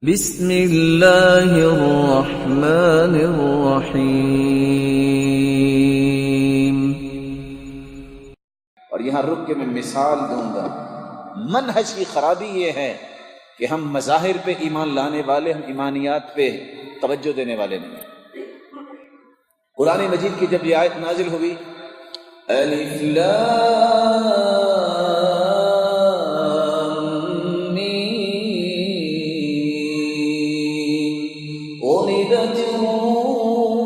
بسم اللہ الرحمن الرحیم۔ اور یہاں رک کے میں مثال دوں گا۔ منہج کی خرابی یہ ہے کہ ہم مظاہر پہ ایمان لانے والے، ہم ایمانیات پہ توجہ دینے والے نہیں۔ قرآن مجید کی جب یہ آیت نازل ہوئی الف لام میم ولدت الروم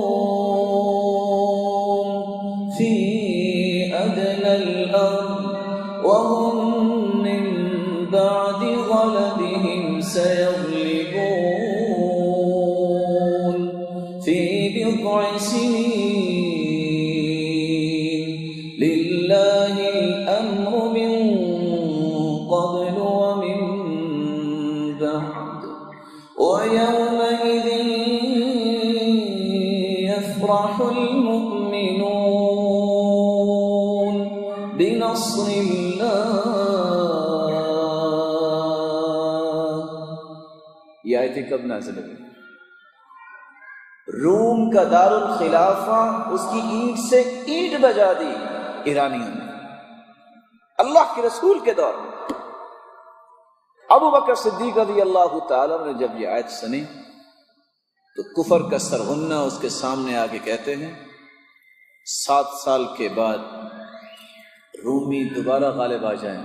فی ادنى الارض وهم من بعد غلبهم سيغلبون في بضع سنين لله الأمر من قبل ومن بعد ويومئذ يفرح المؤمنون بنصر الله۔ یہ آیتیں کب نازل ہوئی؟ روم کا دارالخلافہ اس کی اینٹ سے اینٹ بجا دی ایرانیوں نے اللہ کے رسول کے دور میں۔ ابو بکر صدیق رضی اللہ تعالیٰ نے جب یہ آیت سنی تو کفر کا سرغنہ اس کے سامنے آ کے کہتے ہیں 7 سال کے بعد رومی دوبارہ غالب آ جائیں۔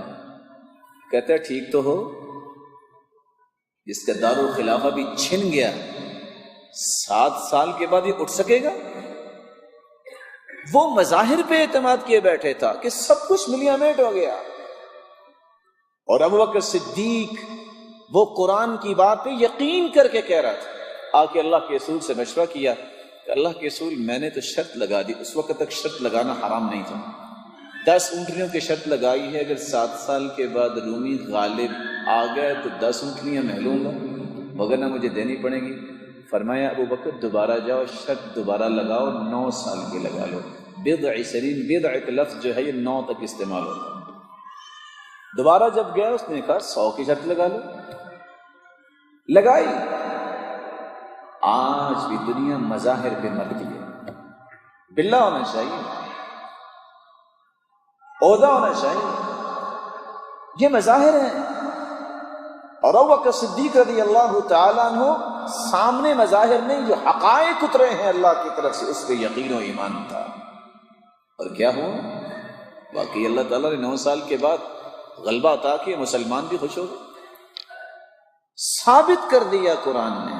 کہتے ہیں ٹھیک تو ہو، جس کا دارالخلافہ بھی چھن گیا 7 سال کے بعد یہ اٹھ سکے گا؟ وہ مظاہر پہ اعتماد کیے بیٹھے تھا کہ سب کچھ ملیاں میٹ ہو گیا، اور ابو بکر صدیق وہ قرآن کی بات پہ یقین کر کے کہہ رہا تھا۔ آ کے اللہ کے رسول سے مشورہ کیا کہ اللہ کے رسول میں نے تو شرط لگا دی، اس وقت تک شرط لگانا حرام نہیں تھا، 10 اونٹنیوں کی شرط لگائی ہے، اگر 7 سال کے بعد رومی غالب آ گئے تو 10 اونٹنیاں میں لوں گا، مگر نہ مجھے دینی پڑیں گی۔ فرمایا ابو بکر دوبارہ جاؤ، شرط دوبارہ لگاؤ، 9 سال کی لگا لو۔ بضع سنین، بضع کا لفظ جو ہے یہ 9 تک استعمال ہوتا ہے۔ دوبارہ جب گیا اس نے کہا 100 کی شرط لگا لو، لگائی۔ آج بھی دنیا مظاہر پہ مرتی ہے۔ بلہ ہونا چاہیے، عہدہ ہونا چاہیے، یہ مظاہر ہیں۔ اور ابو بکر صدیق رضی اللہ تعالیٰ عنہ سامنے مظاہر نہیں، جو حقائق اترے ہیں اللہ کی طرف سے اس پہ یقین و ایمان تھا۔ اور کیا ہوا؟ واقعی اللہ تعالیٰ نے 9 سال کے بعد غلبہ عطا کیا، مسلمان بھی خوش ہو گئے۔ ثابت کر دیا قرآن نے،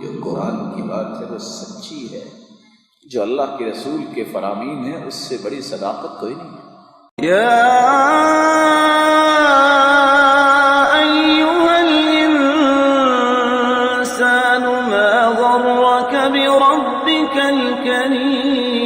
جو قرآن کی بات ہے وہ سچی ہے، جو اللہ کے رسول کے فرامین ہیں اس سے بڑی صداقت کوئی نہیں ہے۔ بربك الكريم